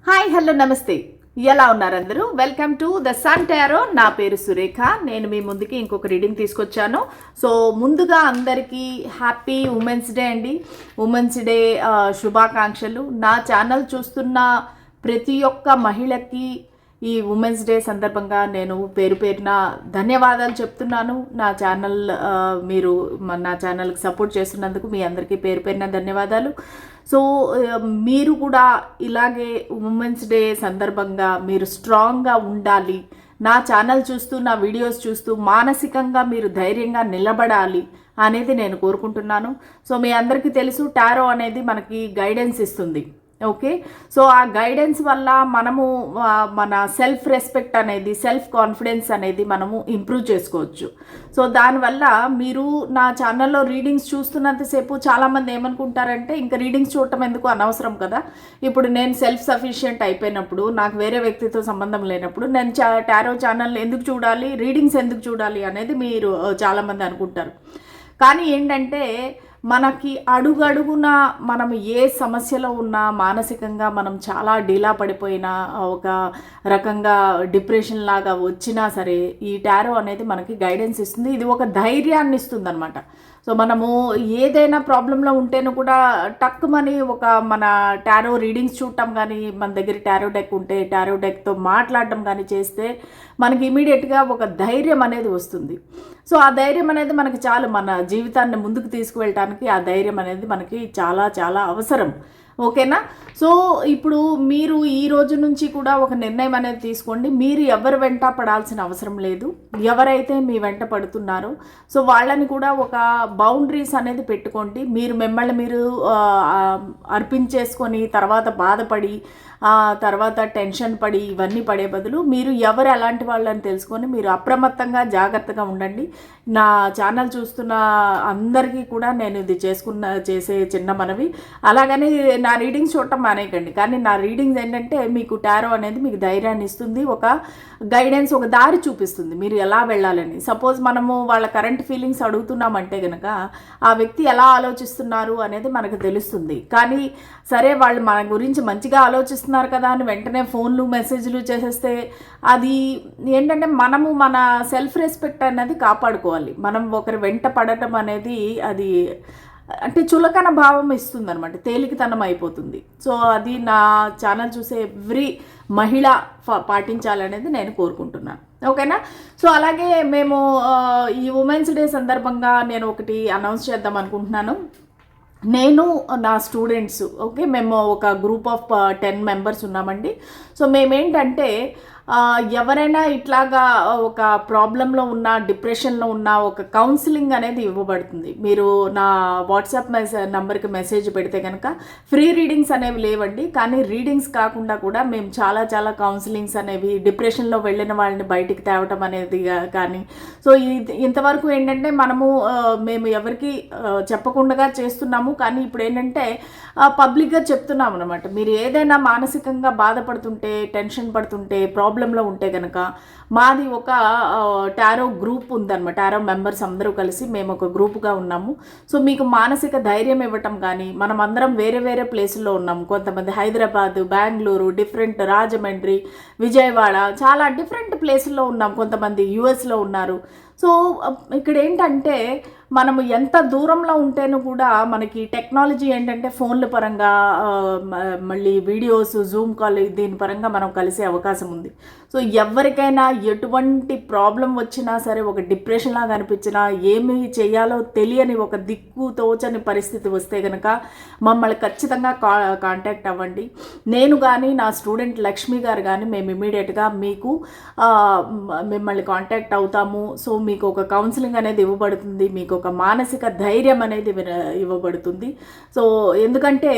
Hi hello నమస్తే. ఎలా ఉన్నారు అందరూ? Welcome to the Sun Tarot. నా పేరు సురేఖ. నేను మీ ముందుకి ఇంకొక రీడింగ్ తీసుకొచ్చాను. సో ముందుగా అందరికీ హ్యాపీ ఉమెన్స్ డే అండి. ఉమెన్స్ డే శుభాకాంక్షలు. నా ఛానల్ చూస్తున్న ప్రతి ఒక్క మహిళకి ఈ ఉమెన్స్ డే సందర్భంగా నేను పేరు పేరున ధన్యవాదాలు చెప్తున్నాను. నా ఛానల్ మీరు నా ఛానల్కి సపోర్ట్ చేస్తున్నందుకు మీ అందరికీ పేరు పేరున ధన్యవాదాలు. సో మీరు కూడా ఇలాగే ఉమెన్స్ డే సందర్భంగా మీరు స్ట్రాంగ్గా ఉండాలి. నా ఛానల్ చూస్తూ నా వీడియోస్ చూస్తూ మానసికంగా మీరు ధైర్యంగా నిలబడాలి అనేది నేను కోరుకుంటున్నాను. సో మీ అందరికీ తెలుసు, టారో అనేది మనకి గైడెన్స్ ఇస్తుంది. ఓకే, సో ఆ గైడెన్స్ వల్ల మనము మన సెల్ఫ్ రెస్పెక్ట్ అనేది, సెల్ఫ్ కాన్ఫిడెన్స్ అనేది మనము ఇంప్రూవ్ చేసుకోవచ్చు. సో దానివల్ల మీరు నా ఛానల్లో రీడింగ్స్ చూస్తున్నంతసేపు చాలామంది ఏమనుకుంటారంటే ఇంకా రీడింగ్స్ చూడటం ఎందుకు, అనవసరం కదా. ఇప్పుడు నేను సెల్ఫ్ సఫిషియెంట్ అయిపోయినప్పుడు, నాకు వేరే వ్యక్తితో సంబంధం లేనప్పుడు నేను టారో ఛానల్ ఎందుకు చూడాలి, రీడింగ్స్ ఎందుకు చూడాలి అనేది మీరు చాలామంది అనుకుంటారు. కానీ ఏంటంటే మనకి అడుగడుగున మనం ఏ సమస్యలో ఉన్నా, మానసికంగా మనం చాలా డీలా పడిపోయినా, ఒక రకంగా డిప్రెషన్ లాగా వచ్చినా సరే ఈ టారో అనేది మనకి గైడెన్స్ ఇస్తుంది. ఇది ఒక ధైర్యాన్ని ఇస్తుంది అనమాట. సో మనము ఏదైనా ప్రాబ్లంలో ఉంటేను కూడా టక్కుమని మన టారో రీడింగ్స్ చూడటం కానీ, మన దగ్గర టారో డెక్ ఉంటే టారో డెక్తో మాట్లాడటం కానీ చేస్తే మనకి ఇమీడియట్గా ఒక ధైర్యం అనేది వస్తుంది. సో ఆ ధైర్యం అనేది మనకి చాలు, మన జీవితాన్ని ముందుకు తీసుకువెళ్ళటానికి ఆ ధైర్యం అనేది మనకి చాలా చాలా అవసరం. ఓకేనా? సో ఇప్పుడు మీరు ఈ రోజు నుంచి కూడా ఒక నిర్ణయం అనేది తీసుకోండి. మీరు ఎవరు వెంట పడాల్సిన అవసరం లేదు. ఎవరైతే మీ వెంట పడుతున్నారో సో వాళ్ళని కూడా ఒక బౌండరీస్ అనేది పెట్టుకోండి. మిమ్మల్ని మీరు అర్పించేసుకొని తర్వాత బాధపడి తర్వాత టెన్షన్ పడి ఇవన్నీ పడే బదులు మీరు ఎవరు ఎలాంటి వాళ్ళని తెలుసుకొని మీరు అప్రమత్తంగా జాగ్రత్తగా ఉండండి. నా ఛానల్ చూస్తున్న అందరికీ కూడా నేను ఇది చేసే చిన్న మనవి. అలాగని నా రీడింగ్స్ చూడటం మానేయకండి. కానీ నా రీడింగ్స్ ఏంటంటే మీకు టారో అనేది మీకు ధైర్యాన్ని ఇస్తుంది, ఒక గైడెన్స్, ఒక దారి చూపిస్తుంది మీరు ఎలా వెళ్ళాలని. సపోజ్ మనము వాళ్ళ కరెంట్ ఫీలింగ్స్ అడుగుతున్నామంటే కనుక ఆ వ్యక్తి ఎలా ఆలోచిస్తున్నారు అనేది మనకు తెలుస్తుంది. కానీ సరే వాళ్ళు మన గురించి మంచిగా ఆలోచిస్తున్నారు కదా అని వెంటనే ఫోన్లు మెసేజ్లు చేసేస్తే అది ఏంటంటే మనము మన సెల్ఫ్ రెస్పెక్ట్ అనేది కాపాడుకోవాలి. మనం ఒకరి వెంట పడటం అనేది అది అంటే చులకన భావం ఇస్తుంది అనమాట, తేలికతనం అయిపోతుంది. సో అది నా ఛానల్ చూసే ఎవ్రీ మహిళ పాటించాలనేది నేను కోరుకుంటున్నాను. ఓకేనా? సో అలాగే మేము ఈ ఉమెన్స్ డే సందర్భంగా నేను ఒకటి అనౌన్స్ చేద్దాం అనుకుంటున్నాను. నేను నా స్టూడెంట్స్, ఓకే, మేము ఒక గ్రూప్ ఆఫ్ 10 మెంబర్స్ ఉన్నామండి. సో మేమేంటంటే ఎవరైనా ఇట్లాగా ఒక ప్రాబ్లంలో ఉన్న, డిప్రెషన్లో ఉన్న ఒక కౌన్సిలింగ్ అనేది ఇవ్వబడుతుంది. మీరు నా వాట్సాప్ నంబర్కి మెసేజ్ పెడితే కనుక ఫ్రీ రీడింగ్స్ అనేవి లేవండి. కానీ రీడింగ్స్ కాకుండా కూడా మేము చాలా చాలా కౌన్సిలింగ్స్ అనేవి, డిప్రెషన్లో వెళ్ళిన వాళ్ళని బయటికి తేవటం అనేది కానీ, సో ఇంతవరకు ఏంటంటే మేము ఎవరికి చెప్పకుండా చేస్తున్నాము. కానీ ఇప్పుడు ఏంటంటే పబ్లిక్గా చెప్తున్నాం అనమాట. మీరు ఏదైనా మానసికంగా బాధపడుతుంటే, టెన్షన్ పడుతుంటే, ప్రాబ్లంలో ఉంటే కనుక మాది ఒక టారో గ్రూప్ ఉందన్నమాట. టారో మెంబర్స్ అందరూ కలిసి మేము ఒక గ్రూప్గా ఉన్నాము. సో మీకు మానసిక ధైర్యం ఇవ్వటం కానీ, మనం అందరం వేరే వేరే ప్లేసుల్లో ఉన్నాము. కొంతమంది హైదరాబాద్, బెంగళూరు, డిఫరెంట్ రాజమండ్రి, విజయవాడ, చాలా డిఫరెంట్ ప్లేసుల్లో ఉన్నాం. కొంతమంది యుఎస్లో ఉన్నారు. సో ఇక్కడ ఏంటంటే మనము ఎంత దూరంలో ఉంటేనూ కూడా మనకి టెక్నాలజీ ఏంటంటే ఫోన్ల పరంగా, మళ్ళీ వీడియోస్, జూమ్ కాల్, దీని పరంగా మనం కలిసే అవకాశం ఉంది. సో ఎవరికైనా ఎటువంటి ప్రాబ్లం వచ్చినా సరే, ఒక డిప్రెషన్ లాగా అనిపించినా, ఏమి చేయాలో తెలియని ఒక దిక్కు తోచని పరిస్థితి వస్తే కనుక మమ్మల్ని ఖచ్చితంగా కాంటాక్ట్ అవ్వండి. నేను కానీ నా స్టూడెంట్ లక్ష్మి గారు కానీ మేము ఇమీడియట్గా మీకు మిమ్మల్ని కాంటాక్ట్ అవుతాము. సో మీకు ఒక కౌన్సిలింగ్ అనేది ఇవ్వబడుతుంది, మీకు ఒక మానసిక ధైర్యం అనేది ఇవ్వబడుతుంది. సో ఎందుకంటే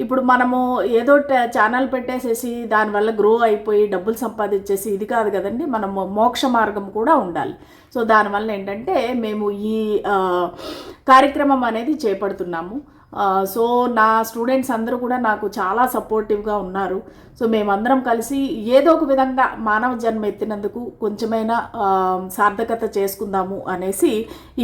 ఇప్పుడు మనము ఏదో ఛానల్ పెట్టేసేసి దానివల్ల గ్రో అయిపోయి డబ్బులు సంపాదించేసి ఇది కాదు కదండి. మనము మోక్ష మార్గం కూడా ఉండాలి. సో దానివల్ల ఏంటంటే మేము ఈ కార్యక్రమం అనేది చేపడుతున్నాము. సో నా స్టూడెంట్స్ అందరూ కూడా నాకు చాలా సపోర్టివ్గా ఉన్నారు. సో మేమందరం కలిసి ఏదో ఒక విధంగా మానవ జన్మ ఎత్తినందుకు కొంచెమైనా సార్థకత చేసుకుందాము అనేసి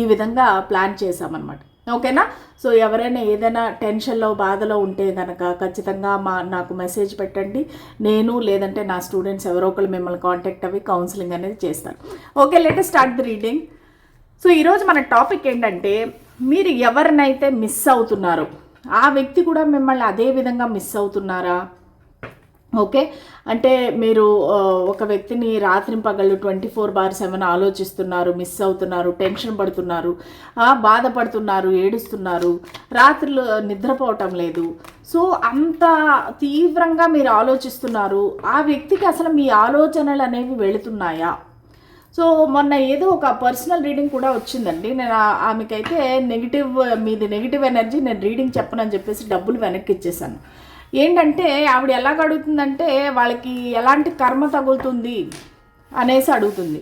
ఈ విధంగా ప్లాన్ చేశామన్నమాట. ఓకేనా? సో ఎవరైనా ఏదైనా టెన్షన్లో బాధలో ఉంటే కనుక ఖచ్చితంగా నాకు మెసేజ్ పెట్టండి. నేను లేదంటే నా స్టూడెంట్స్ ఎవరో ఒకరు మిమ్మల్ని కాంటాక్ట్ అవ్వి కౌన్సిలింగ్ అనేది చేస్తారు. Okay, let us start the reading. So ఈరోజు మన టాపిక్ ఏంటంటే, మీరు ఎవరినైతే మిస్ అవుతున్నారో ఆ వ్యక్తి కూడా మిమ్మల్ని అదే విధంగా మిస్ అవుతున్నారా? ఓకే, అంటే మీరు ఒక వ్యక్తిని రాత్రింపగళ్ళు 24/7 ఆలోచిస్తున్నారు, మిస్ అవుతున్నారు, టెన్షన్ పడుతున్నారు, బాధపడుతున్నారు, ఏడుస్తున్నారు, రాత్రులు నిద్రపోవటం లేదు. సో అంత తీవ్రంగా మీరు ఆలోచిస్తున్నారు. ఆ వ్యక్తికి అసలు మీ ఆలోచనలు అనేవి వెళుతున్నాయా? సో మొన్న ఏదో ఒక పర్సనల్ రీడింగ్ కూడా వచ్చిందండి. నేను ఆమెకైతే మీది నెగిటివ్ ఎనర్జీ, నేను రీడింగ్ చెప్పనని చెప్పేసి డబ్బులు వెనక్కి ఇచ్చేసాను. ఏంటంటే ఆవిడ ఎలాగ అడుగుతుందంటే, వాళ్ళకి ఎలాంటి కర్మ తగులుతుంది అనేసి అడుగుతుంది.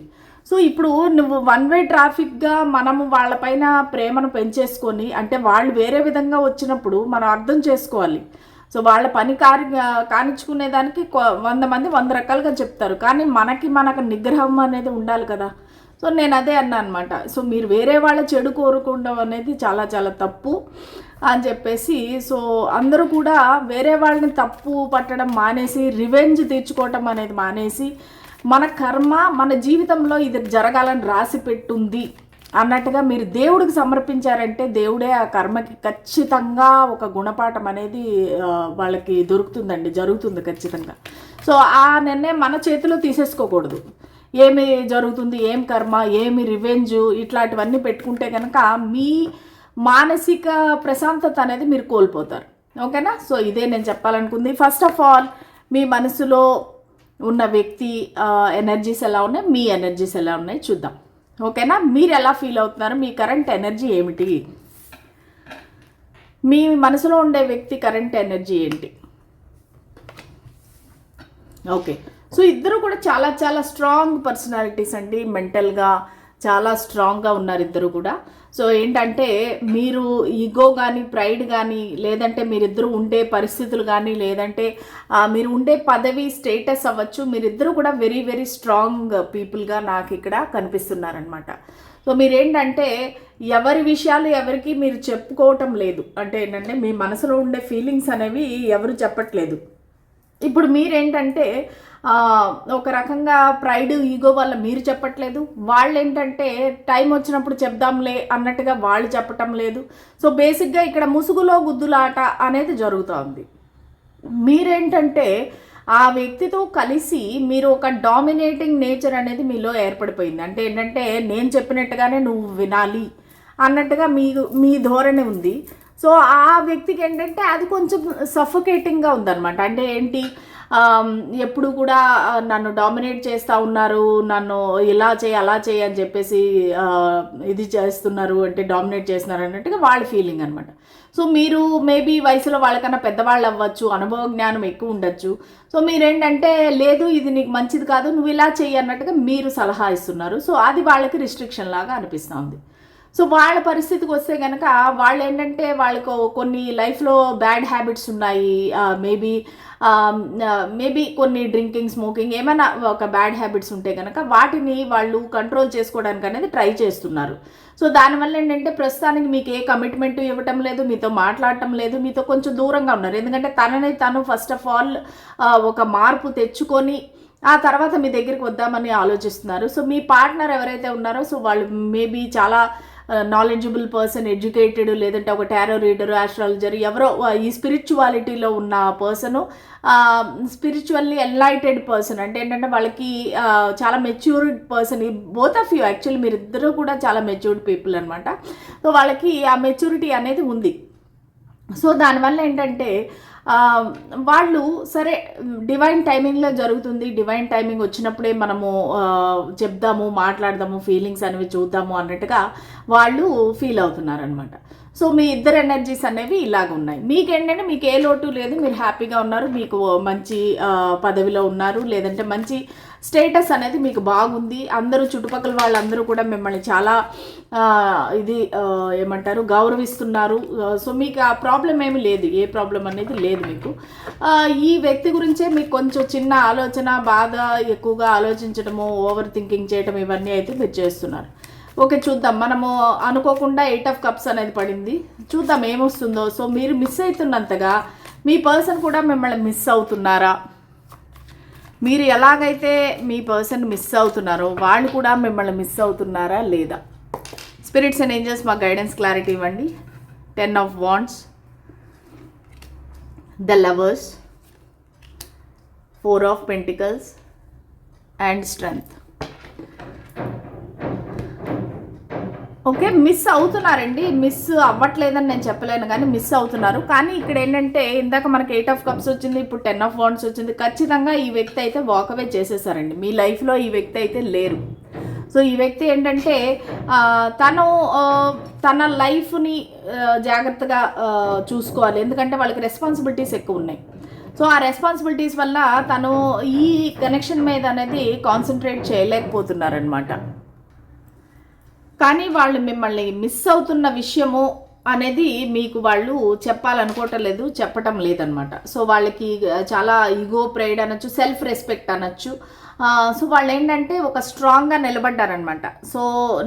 సో ఇప్పుడు నువ్వు వన్ వే ట్రాఫిక్గా మనము వాళ్ళపైన ప్రేమను పెంచేసుకొని, అంటే వాళ్ళు వేరే విధంగా వచ్చినప్పుడు మనం అర్థం చేసుకోవాలి. సో వాళ్ళ పని కానిచ్చుకునేదానికి 100 మంది 100 రకాలుగా చెప్తారు, కానీ మనకు నిగ్రహం అనేది ఉండాలి కదా. సో నేను అదే అన్నా అనమాట. సో మీరు వేరే వాళ్ళ చెడు కోరుకోవడం అనేది చాలా చాలా తప్పు అని చెప్పేసి, సో అందరూ కూడా వేరే వాళ్ళని తప్పు పట్టడం మానేసి, రివెంజ్ తీర్చుకోవటం అనేది మానేసి, మన కర్మ మన జీవితంలో ఇది జరగాలని రాసి పెట్టుంది అన్నట్టుగా మీరు దేవుడికి సమర్పించారంటే, దేవుడే ఆ కర్మకి ఖచ్చితంగా ఒక గుణపాఠం అనేది వాళ్ళకి దొరుకుతుందండి, జరుగుతుంది ఖచ్చితంగా. సో ఆ నిర్ణయం మన చేతిలో తీసేసుకోకూడదు. ఏమి జరుగుతుంది, ఏం కర్మ, ఏమి రివెంజ్, ఇట్లాంటివన్నీ పెట్టుకుంటే కనుక మీ మానసిక ప్రశాంతత అనేది మీరు కోల్పోతారు. ఓకేనా? సో ఇదే నేను చెప్పాలనుకుంది. ఫస్ట్ ఆఫ్ ఆల్, మీ మనసులో ఉన్న వ్యక్తి ఎనర్జీస్ ఎలా ఉన్నాయి, మీ ఎనర్జీస్ ఎలా ఉన్నాయి చూద్దాం. ఓకేనా? మీరు ఎలా ఫీల్ అవుతున్నారు, మీ కరెంట్ ఎనర్జీ ఏమిటి, మీ మనసులో ఉండే వ్యక్తి కరెంట్ ఎనర్జీ ఏంటి? ఓకే, సో ఇద్దరు కూడా చాలా చాలా స్ట్రాంగ్ పర్సనాలిటీస్ అండి. మెంటల్గా చాలా స్ట్రాంగ్గా ఉన్నారు ఇద్దరు కూడా. సో ఏంటంటే, మీరు ఈగో కానీ, ప్రైడ్ కానీ, లేదంటే మీరిద్దరు ఉండే పరిస్థితులు కానీ, లేదంటే మీరు ఉండే పదవి స్టేటస్ అవ్వచ్చు, మీరిద్దరు కూడా వెరీ వెరీ స్ట్రాంగ్ పీపుల్గా నాకు ఇక్కడ కనిపిస్తున్నారనమాట. సో మీరేంటంటే, ఎవరి విషయాలు ఎవరికి మీరు చెప్పుకోవటం లేదు. అంటే ఏంటంటే, మీ మనసులో ఉండే ఫీలింగ్స్ అనేవి ఎవరు చెప్పట్లేదు. ఇప్పుడు మీరేంటంటే ఒక రకంగా ప్రైడ్, ఈగో వల్ల మీరు చెప్పట్లేదు, వాళ్ళు ఏంటంటే టైం వచ్చినప్పుడు చెప్దాంలే అన్నట్టుగా వాళ్ళు చెప్పటం లేదు. సో బేసిక్గా ఇక్కడ ముసుగులో గుద్దులాట అనేది జరుగుతోంది. మీరేంటంటే ఆ వ్యక్తితో కలిసి మీరు ఒక డామినేటింగ్ నేచర్ అనేది మీలో ఏర్పడిపోయింది. అంటే ఏంటంటే, నేను చెప్పినట్టుగానే నువ్వు వినాలి అన్నట్టుగా మీ ధోరణి ఉంది. సో ఆ వ్యక్తికి ఏంటంటే అది కొంచెం సఫోకేటింగ్గా ఉందన్నమాట. అంటే ఏంటి, ఎప్పుడు కూడా నన్ను డామినేట్ చేస్తూ ఉన్నారు, నన్ను ఇలా చేయి అలా చేయి అని చెప్పేసి ఇది చేస్తున్నారు, అంటే డామినేట్ చేస్తున్నారు అన్నట్టుగా వాళ్ళ ఫీలింగ్ అనమాట. సో మీరు మేబీ వయసులో వాళ్ళకన్నా పెద్దవాళ్ళు అవ్వచ్చు, అనుభవ జ్ఞానం ఎక్కువ ఉండొచ్చు. సో మీరేంటంటే, లేదు ఇది నీకు మంచిది కాదు, నువ్వు ఇలా చెయ్యి అన్నట్టుగా మీరు సలహా ఇస్తున్నారు. సో అది వాళ్ళకి రిస్ట్రిక్షన్ లాగా అనిపిస్తుంది. సో వాళ్ళ పరిస్థితికి వస్తే కనుక, వాళ్ళు ఏంటంటే వాళ్ళకు కొన్ని లైఫ్లో బ్యాడ్ హ్యాబిట్స్ ఉన్నాయి. మేబీ కొన్ని డ్రింకింగ్, స్మోకింగ్, ఏమైనా ఒక బ్యాడ్ హ్యాబిట్స్ ఉంటే కనుక వాటిని వాళ్ళు కంట్రోల్ చేసుకోవడానికి అనేది ట్రై చేస్తున్నారు. సో దానివల్ల ఏంటంటే, ప్రస్తుతానికి మీకు ఏ కమిట్మెంట్ ఇవ్వటం లేదు, మీతో మాట్లాడటం లేదు, మీతో కొంచెం దూరంగా ఉన్నారు. ఎందుకంటే తను ఫస్ట్ ఆఫ్ ఆల్ ఒక మార్పు తెచ్చుకొని ఆ తర్వాత మీ దగ్గరికి వద్దామని ఆలోచిస్తున్నారు. సో మీ పార్ట్నర్ ఎవరైతే ఉన్నారో, సో వాళ్ళు మేబీ చాలా నాలెడ్జబుల్ పర్సన్, ఎడ్యుకేటెడ్, లేదంటే ఒక టారో రీడరు, ఆస్ట్రాలజర్, ఎవరో ఈ స్పిరిచువాలిటీలో ఉన్న పర్సను, స్పిరిచువల్లీ ఎన్లైటెడ్ పర్సన్. అంటే ఏంటంటే వాళ్ళకి చాలా matured person. Both of you actually మీరిద్దరూ కూడా చాలా మెచ్యూర్డ్ పీపుల్ అనమాట. సో వాళ్ళకి ఆ మెచ్యూరిటీ అనేది ఉంది. సో దానివల్ల ఏంటంటే వాళ్ళు సరే డివైన్ టైమింగ్లో జరుగుతుంది, డివైన్ టైమింగ్ వచ్చినప్పుడే మనము చెప్దాము, మాట్లాడదాము, ఫీలింగ్స్ అనేవి చూద్దాము అన్నట్టుగా వాళ్ళు ఫీల్ అవుతున్నారనమాట. సో మీ ఇద్దరు ఎనర్జీస్ అనేవి ఇలాగ ఉన్నాయి. మీకేంటంటే మీకు ఏ లోటు లేదు, మీరు హ్యాపీగా ఉన్నారు, మీకు మంచి పదవిలో ఉన్నారు, లేదంటే మంచి స్టేటస్ అనేది మీకు బాగుంది. అందరూ చుట్టుపక్కల వాళ్ళందరూ కూడా మిమ్మల్ని చాలా ఏమంటారు గౌరవిస్తున్నారు. సో మీకు ఆ ప్రాబ్లం ఏమి లేదు, ఏ ప్రాబ్లం అనేది లేదు మీకు. ఈ వ్యక్తి గురించే మీకు కొంచెం చిన్న ఆలోచన, బాధ, ఎక్కువగా ఆలోచించడము, ఓవర్ థింకింగ్ చేయడం, ఇవన్నీ అయితే మీరు చేస్తున్నారు. ఓకే, చూద్దాం. మనము అనుకోకుండా 8 ఆఫ్ కప్స్ అనేది పడింది, చూద్దాం ఏమొస్తుందో. సో మీరు మిస్ అవుతున్నంతగా మీ పర్సన్ కూడా మిమ్మల్ని మిస్ అవుతున్నారా? మీరు ఎలాగైతే మీ పర్సన్ మిస్ అవుతున్నారో వాళ్ళు కూడా మిమ్మల్ని మిస్ అవుతున్నారా లేదా? స్పిరిట్స్ అండ్ ఏంజల్స్ మాకు గైడెన్స్ క్లారిటీ ఇవ్వండి. 10 of wands, the lovers, 4 of pentacles and strength. Okay, miss అవుతున్నారండి. మిస్ అవ్వట్లేదని నేను చెప్పలేను, కానీ మిస్ అవుతున్నారు. కానీ ఇక్కడ ఏంటంటే ఇందాక మనకి 8 ఆఫ్ కప్స్ వచ్చింది, ఇప్పుడు 10 ఆఫ్ వాండ్స్ వచ్చింది. ఖచ్చితంగా ఈ వ్యక్తి అయితే వాకవే చేసేసారండి. మీ లైఫ్లో ఈ వ్యక్తి అయితే లేరు. సో ఈ వ్యక్తి ఏంటంటే తను తన లైఫ్ని జాగ్రత్తగా చూసుకోవాలి, ఎందుకంటే వాళ్ళకి రెస్పాన్సిబిలిటీస్ ఎక్కువ ఉన్నాయి. సో ఆ రెస్పాన్సిబిలిటీస్ వల్ల తను ఈ కనెక్షన్ మీద అనేది కాన్సన్ట్రేట్ చేయలేకపోతున్నారనమాట. కానీ వాళ్ళు మిమ్మల్ని మిస్ అవుతున్న విషయము అనేది మీకు వాళ్ళు చెప్పాలనుకోవటం లేదు, చెప్పటం లేదనమాట. సో వాళ్ళకి చాలా ఈగో, ప్రైడ్ అనొచ్చు, సెల్ఫ్ రెస్పెక్ట్ అనొచ్చు. సో వాళ్ళు ఏంటంటే ఒక స్ట్రాంగ్గా నిలబడ్డారనమాట. సో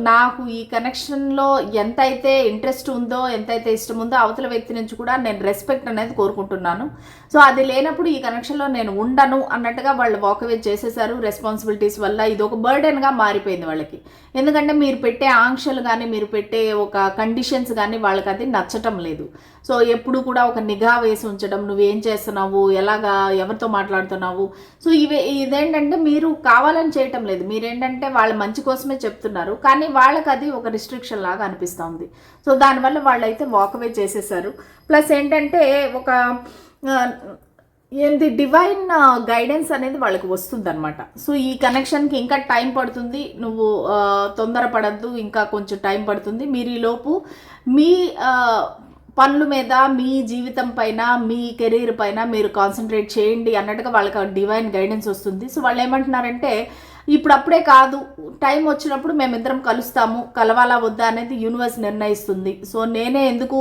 నాకు ఈ కనెక్షన్లో ఎంతైతే ఇంట్రెస్ట్ ఉందో, ఎంతైతే ఇష్టం ఉందో అవతల వ్యక్తి నుంచి కూడా నేను రెస్పెక్ట్ అనేది కోరుకుంటున్నాను. సో అది లేనప్పుడు ఈ కనెక్షన్లో నేను ఉండను అన్నట్టుగా వాళ్ళు వాకవే చేసేసారు. రెస్పాన్సిబిలిటీస్ వల్ల ఇది ఒక బర్డెన్గా మారిపోయింది వాళ్ళకి. ఎందుకంటే మీరు పెట్టే ఆంక్షలు కానీ, మీరు పెట్టే ఒక కండిషన్స్ కానీ వాళ్ళకి అది నచ్చటం లేదు. సో ఎప్పుడు కూడా ఒక నిఘా వేసి ఉంచడం, నువ్వేం చేస్తున్నావు, ఎలాగా, ఎవరితో మాట్లాడుతున్నావు. సో ఇదేంటంటే మీరు కావాలని చేయటం లేదు, మీరేంటంటే వాళ్ళ మంచి కోసమే చెప్తున్నారు, కానీ వాళ్ళకి అది ఒక రిస్ట్రిక్షన్ లాగా అనిపిస్తుంది. సో దానివల్ల వాళ్ళైతే వాకవే చేసేసారు. ప్లస్ ఏంటంటే ఒక ఏంటి డివైన్ గైడెన్స్ అనేది వాళ్ళకి వస్తుంది అనమాట. సో ఈ కనెక్షన్కి ఇంకా టైం పడుతుంది, నువ్వు తొందరపడద్దు, ఇంకా కొంచెం టైం పడుతుంది. మీరు ఈలోపు మీ పనుల మీద, మీ జీవితం పైన, మీ కెరీర్ పైన మీరు కాన్సన్ట్రేట్ చేయండి అన్నట్టుగా వాళ్ళకి డివైన్ గైడెన్స్ వస్తుంది. సో వాళ్ళు ఏమంటున్నారంటే ఇప్పుడప్పుడే కాదు, టైం వచ్చినప్పుడు మేమిద్దరం కలుస్తాము, కలవాలా వద్దా అనేది యూనివర్స్ నిర్ణయిస్తుంది. సో నేనే ఎందుకు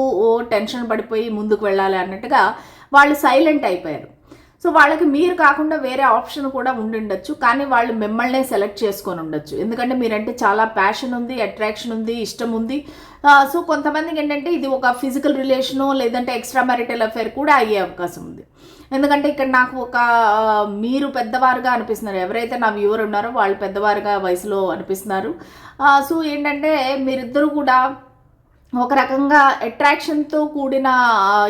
టెన్షన్ పడిపోయి ముందుకు వెళ్ళాలి అన్నట్టుగా వాళ్ళు సైలెంట్ అయిపోయారు. సో వాళ్ళకి మీరు కాకుండా వేరే ఆప్షన్ కూడా ఉండిండొచ్చు, కానీ వాళ్ళు మిమ్మల్నే సెలెక్ట్ చేసుకొని ఉండొచ్చు. ఎందుకంటే మీరంటే చాలా ప్యాషన్ ఉంది, అట్రాక్షన్ ఉంది, ఇష్టం ఉంది. సో కొంతమందికి ఏంటంటే ఇది ఒక ఫిజికల్ రిలేషను, లేదంటే ఎక్స్ట్రా మ్యారిటల్ అఫేర్ కూడా అయ్యే అవకాశం ఉంది. ఎందుకంటే ఇక్కడ నాకు ఒక మీరు పెద్దవారుగా అనిపిస్తున్నారు, ఎవరైతే నా వ్యూవర్ ఉన్నారో వాళ్ళు పెద్దవారుగా వయసులో అనిపిస్తున్నారు. సో ఏంటంటే మీరిద్దరూ కూడా ఒక రకంగా అట్రాక్షన్తో కూడిన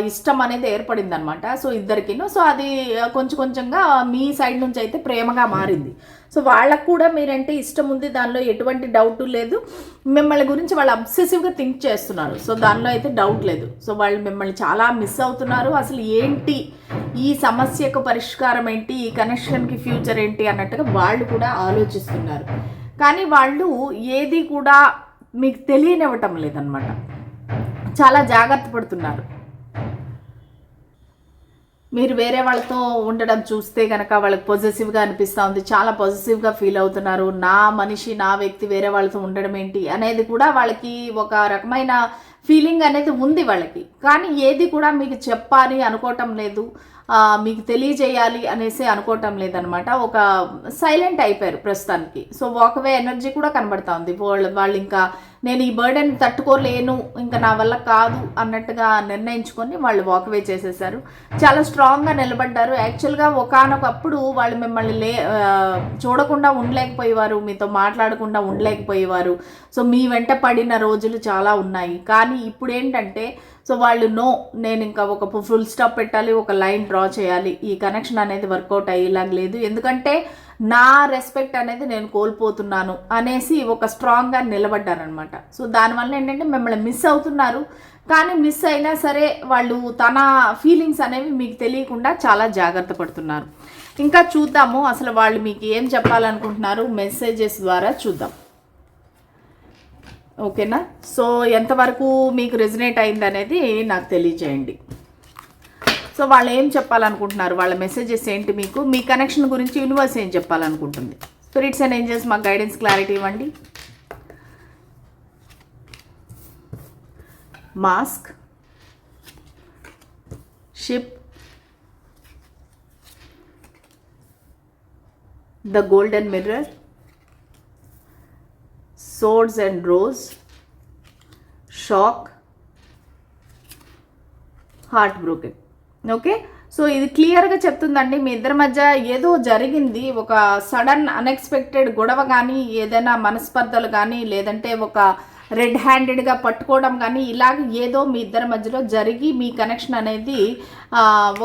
ఇష్టం అనేది ఏర్పడింది అనమాట. సో ఇద్దరికిను. సో అది కొంచెం కొంచెంగా మీ సైడ్ నుంచి అయితే ప్రేమగా మారింది. సో వాళ్ళకు కూడా మీరంటే ఇష్టం ఉంది, దానిలో ఎటువంటి డౌట్ లేదు. మిమ్మల్ని గురించి వాళ్ళు అబ్సెసివ్గా థింక్ చేస్తున్నారు. సో దానిలో అయితే డౌట్ లేదు. సో వాళ్ళు మిమ్మల్ని చాలా మిస్ అవుతున్నారు. అసలు ఏంటి ఈ సమస్యకు పరిష్కారం ఏంటి, ఈ కనెక్షన్కి ఫ్యూచర్ ఏంటి అన్నట్టుగా వాళ్ళు కూడా ఆలోచిస్తున్నారు. కానీ వాళ్ళు ఏది కూడా మీకు తెలియనివ్వటం లేదనమాట. చాలా జాగ్రత్త పడుతున్నారు. మీరు వేరే వాళ్ళతో ఉండడం చూస్తే కనుక వాళ్ళకి పొజెసివ్గా అనిపిస్తూ ఉంది, చాలా పొజెసివ్గా ఫీల్ అవుతున్నారు. నా మనిషి, నా వ్యక్తి వేరే వాళ్ళతో ఉండడం ఏంటి అనేది కూడా వాళ్ళకి ఒక రకమైన ఫీలింగ్ అనేది ఉంది వాళ్ళకి. కానీ ఏది కూడా మీకు చెప్పాలి అనుకోవటం లేదు, మీకు తెలియజేయాలి అనేసి అనుకోవటం లేదనమాట. ఒక సైలెంట్ అయిపోయారు ప్రస్తుతానికి. సో వాకవే ఎనర్జీ కూడా కనబడతా ఉంది. వాళ్ళు ఇంకా నేను ఈ బర్డెన్ తట్టుకోలేను, ఇంకా నా వల్ల కాదు అన్నట్టుగా నిర్ణయించుకొని వాళ్ళు వాకవే చేసేసారు. చాలా స్ట్రాంగ్గా నిలబడ్డారు. యాక్చువల్గా ఒకానొకప్పుడు వాళ్ళు మిమ్మల్ని చూడకుండా ఉండలేకపోయేవారు, మీతో మాట్లాడకుండా ఉండలేకపోయేవారు. సో మీ వెంట పడిన రోజులు చాలా ఉన్నాయి. కానీ ఇప్పుడు ఏంటంటే సో వాళ్ళు నేను ఇంకా ఒక ఫుల్ స్టాప్ పెట్టాలి, ఒక లైన్ డ్రా చేయాలి, ఈ కనెక్షన్ అనేది వర్కౌట్ అయ్యేలాగా లేదు, ఎందుకంటే నా రెస్పెక్ట్ అనేది నేను కోల్పోతున్నాను అనేసి ఒక స్ట్రాంగ్గా నిలబడ్డారనమాట. సో దానివల్ల ఏంటంటే మిమ్మల్ని మిస్ అవుతున్నారు. కానీ మిస్ అయినా సరే వాళ్ళు తన ఫీలింగ్స్ అనేవి మీకు తెలియకుండా చాలా జాగ్రత్త పడుతున్నారు. ఇంకా చూద్దాము అసలు వాళ్ళు మీకు ఏం చెప్పాలనుకుంటున్నారు మెసేజెస్ ద్వారా చూద్దాం. ఓకేనా? సో ఎంతవరకు మీకు రెజనేట్ అయింది అనేది నాకు తెలియజేయండి. సో వాళ్ళు ఏం చెప్పాలనుకుంటున్నారు, వాళ్ళ మెసేజెస్ ఏంటి, మీకు మీ కనెక్షన్ గురించి యూనివర్స్ ఏం చెప్పాలనుకుంటుంది. స్పిరిట్స్ అండ్ ఏంజల్స్ మాకు గైడెన్స్ క్లారిటీ ఇవ్వండి. Mask, ship, the golden mirror, swords and rose, shock, heart broken. Okay, so ఇది క్లియర్గా చెప్తుందండి మీ ఇద్దరి మధ్య ఏదో జరిగింది, ఒక సడన్ అన్ఎక్స్పెక్టెడ్ గొడవ కానీ, ఏదైనా మనస్పర్ధలు కానీ, లేదంటే ఒక రెడ్ హ్యాండెడ్గా పట్టుకోవడం కానీ, ఇలాగ ఏదో మీ ఇద్దరి మధ్యలో జరిగి మీ కనెక్షన్ అనేది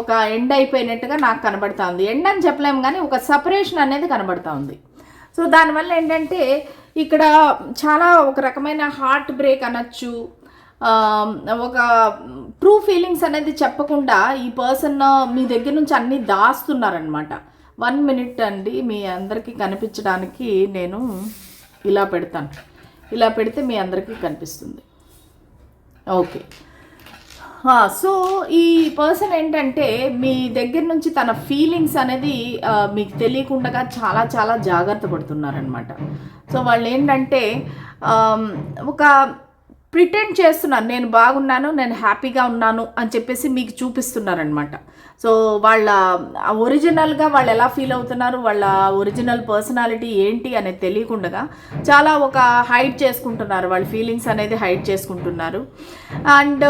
ఒక ఎండ్ అయిపోయినట్టుగా నాకు కనబడతా ఉంది. ఎండ్ అని చెప్పలేము కానీ ఒక సపరేషన్ అనేది కనబడతా ఉంది. సో దానివల్ల ఏంటంటే ఇక్కడ చాలా ఒక రకమైన హార్ట్ బ్రేక్ అనొచ్చు, ఒక ట్రూ ఫీలింగ్స్ అనేది చెప్పకుండా ఈ పర్సన్ మీ దగ్గర నుంచి అన్నీ దాస్తున్నారనమాట. 1 minute అండి, మీ అందరికీ కనిపించడానికి నేను ఇలా పెడతాను. ఇలా పెడితే మీ అందరికీ కనిపిస్తుంది. ఓకే, సో ఈ పర్సన్ ఏంటంటే మీ దగ్గర నుంచి తన ఫీలింగ్స్ అనేది మీకు తెలియకుండా చాలా చాలా జాగ్రత్త పడుతున్నారనమాట. సో వాళ్ళు ఏంటంటే ఒక ప్రిటెండ్ చేస్తున్నారు, నేను బాగున్నాను, నేను హ్యాపీగా ఉన్నాను అని చెప్పేసి మీకు చూపిస్తున్నారనమాట. సో వాళ్ళ ఒరిజినల్గా వాళ్ళు ఎలా ఫీల్ అవుతున్నారు, వాళ్ళ ఒరిజినల్ పర్సనాలిటీ ఏంటి అనేది తెలియకుండా చాలా ఒక హైడ్ చేసుకుంటున్నారు, వాళ్ళ ఫీలింగ్స్ అనేది హైడ్ చేసుకుంటున్నారు. అండ్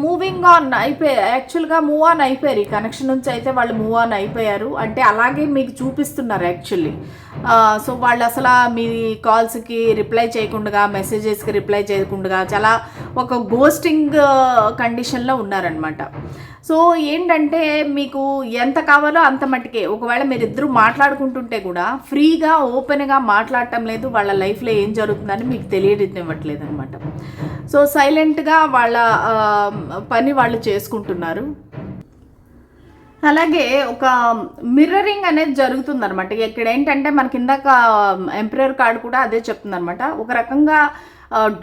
మూవింగ్ ఆన్ అయిపోయారు, యాక్చువల్గా మూవ్ ఆన్ అయిపోయారు. ఈ కనెక్షన్ నుంచి అయితే వాళ్ళు మూవ్ ఆన్ అయిపోయారు అంటే అలాగే మీకు చూపిస్తున్నారు యాక్చువల్లీ. సో వాళ్ళు అసలు మీ కాల్స్కి రిప్లై చేయకుండా, మెసేజెస్కి రిప్లై చేయకుండా చాలా ఒక గోస్టింగ్ కండిషన్లో ఉన్నారనమాట. సో ఏంటంటే మీకు ఎంత కావాలో అంత మట్టుకే, ఒకవేళ మీరిద్దరూ మాట్లాడుకుంటుంటే కూడా ఫ్రీగా ఓపెన్గా మాట్లాడటం లేదు, వాళ్ళ లైఫ్లో ఏం జరుగుతుందని మీకు తెలియనివ్వట్లేదు అనమాట. సో సైలెంట్గా వాళ్ళ పని వాళ్ళు చేసుకుంటున్నారు. అలాగే ఒక మిర్రరింగ్ అనేది జరుగుతుందనమాట. ఇక్కడ ఏంటంటే మనకి ఇందాక ఎంపరర్ కార్డు కూడా అదే చెప్తుందనమాట. ఒక రకంగా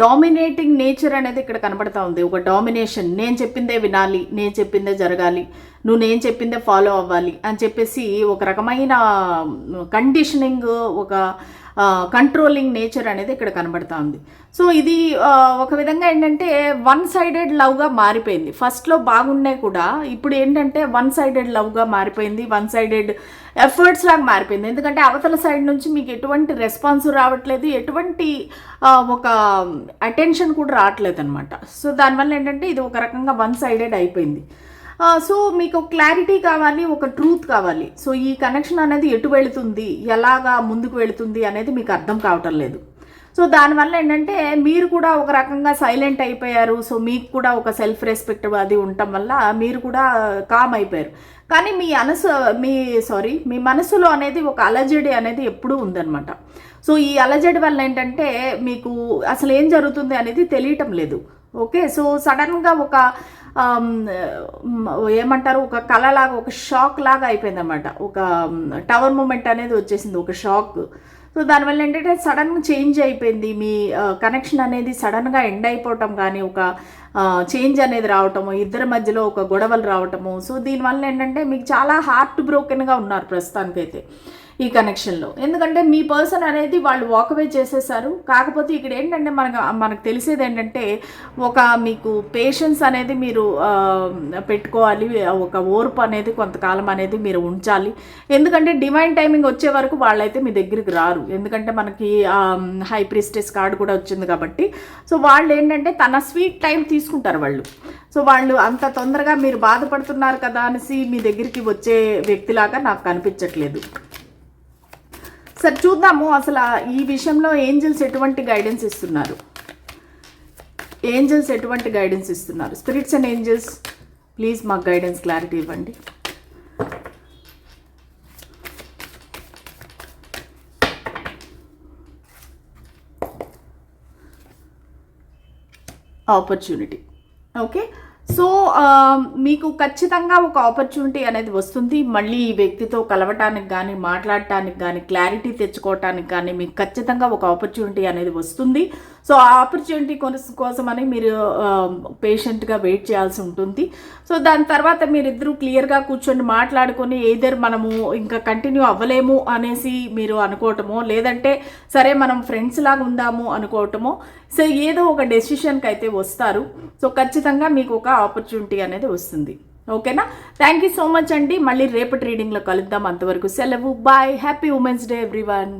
డామినేటింగ్ నేచర్ అనేది ఇక్కడ కనబడతా ఉంది. ఒక డామినేషన్, నేను చెప్పిందే వినాలి, నేను చెప్పిందే జరగాలి, నువ్వు నేను చెప్పిందే ఫాలో అవ్వాలి అని చెప్పేసి ఒక రకమైన కండిషనింగ్, ఒక కంట్రోలింగ్ నేచర్ అనేది ఇక్కడ కనబడతా ఉంది. సో ఇది ఒక విధంగా ఏంటంటే 1-sided లవ్గా మారిపోయింది. ఫస్ట్లో బాగున్నే కూడా ఇప్పుడు ఏంటంటే 1-sided లవ్గా మారిపోయింది, 1-sided ఎఫర్ట్స్ లాగా మారిపోయింది. ఎందుకంటే అవతల సైడ్ నుంచి మీకు ఎటువంటి రెస్పాన్స్ రావట్లేదు, ఎటువంటి ఒక అటెన్షన్ కూడా రావట్లేదు అనమాట. సో దానివల్ల ఏంటంటే ఇది ఒక రకంగా 1-sided అయిపోయింది. సో మీకు క్లారిటీ కావాలి, ఒక ట్రూత్ కావాలి. సో ఈ కనెక్షన్ అనేది ఎటు వెళుతుంది, ఎలాగా ముందుకు వెళుతుంది అనేది మీకు అర్థం కావటం లేదు. సో దానివల్ల ఏంటంటే మీరు కూడా ఒక రకంగా సైలెంట్ అయిపోయారు. సో మీకు కూడా ఒక సెల్ఫ్ రెస్పెక్ట్ అది ఉండటం వల్ల మీరు కూడా కామ్ అయిపోయారు. కానీ మీ మనసులో అనేది ఒక అలజడి అనేది ఎప్పుడూ ఉందన్నమాట. సో ఈ అలజడి వల్ల ఏంటంటే మీకు అసలు ఏం జరుగుతుంది అనేది తెలియటం లేదు. ఓకే, సో సడన్గా ఒక ఏమంటారు, ఒక కళలాగా, ఒక షాక్ లాగా అయిపోయింది అనమాట. ఒక టవర్ మూమెంట్ అనేది వచ్చేసింది, ఒక షాక్. సో దానివల్ల ఏంటంటే సడన్గా చేంజ్ అయిపోయింది మీ కనెక్షన్ అనేది, సడన్గా ఎండ్ అయిపోవటం కానీ, ఒక చేంజ్ అనేది రావటము, ఇద్దరి మధ్యలో ఒక గొడవలు రావటము. సో దీనివల్ల ఏంటంటే మీకు చాలా హార్ట్ బ్రోకెన్గా ఉన్నారు ప్రస్తుతానికైతే ఈ కనెక్షన్లో. ఎందుకంటే మీ పర్సన్ అనేది వాళ్ళు వాకవే చేసేసారు. కాకపోతే ఇక్కడ ఏంటంటే మనకు తెలిసేది ఏంటంటే ఒక మీకు పేషెన్స్ అనేది మీరు పెట్టుకోవాలి, ఒక ఓర్పు అనేది కొంతకాలం అనేది మీరు ఉంచాలి. ఎందుకంటే డివైన్ టైమింగ్ వచ్చే వరకు వాళ్ళైతే మీ దగ్గరికి రారు. ఎందుకంటే మనకి హై ప్రీస్టెస్ కార్డు కూడా వచ్చింది కాబట్టి. సో వాళ్ళు ఏంటంటే తన స్వీట్ టైం తీసుకుంటారు వాళ్ళు. సో వాళ్ళు అంత తొందరగా మీరు బాధపడుతున్నారు కదా అనేసి మీ దగ్గరికి వచ్చే వ్యక్తిలాగా నాకు కనిపించట్లేదు. సరే చూద్దాము అసలు ఈ విషయంలో ఏంజల్స్ ఎటువంటి గైడెన్స్ ఇస్తున్నారు, స్పిరిట్స్ అండ్ ఏంజల్స్ ప్లీజ్ మాకు గైడెన్స్ క్లారిటీ ఇవ్వండి. ఆపర్చునిటీ. ఓకే, సో మీకు ఖచ్చితంగా ఒక ఆపర్చునిటీ అనేది వస్తుంది. మళ్ళీ ఈ వ్యక్తితో కలవటానికి కానీ, మాట్లాడటానికి కానీ, క్లారిటీ తెచ్చుకోవటానికి కానీ మీకు ఖచ్చితంగా ఒక ఆపర్చునిటీ అనేది వస్తుంది. సో ఆ ఆపర్చునిటీ కోసమని మీరు పేషెంట్గా వెయిట్ చేయాల్సి ఉంటుంది. సో దాని తర్వాత మీరిద్దరూ క్లియర్గా కూర్చొని మాట్లాడుకొని ఎయిదర్ మనము ఇంకా కంటిన్యూ అవ్వలేము అనేసి మీరు అనుకోవటమో, లేదంటే సరే మనం ఫ్రెండ్స్ లాగా ఉందాము అనుకోవటమో, సో ఏదో ఒక డెసిషన్కి అయితే వస్తారు. సో ఖచ్చితంగా మీకు ఒక ఆపర్చునిటీ అనేది వస్తుంది. ఓకేనా? థ్యాంక్ యూ సో మచ్ అండి. మళ్ళీ రేపటి రీడింగ్లో కలుద్దాం. అంతవరకు సెలవు. Bye. Happy women's day everyone.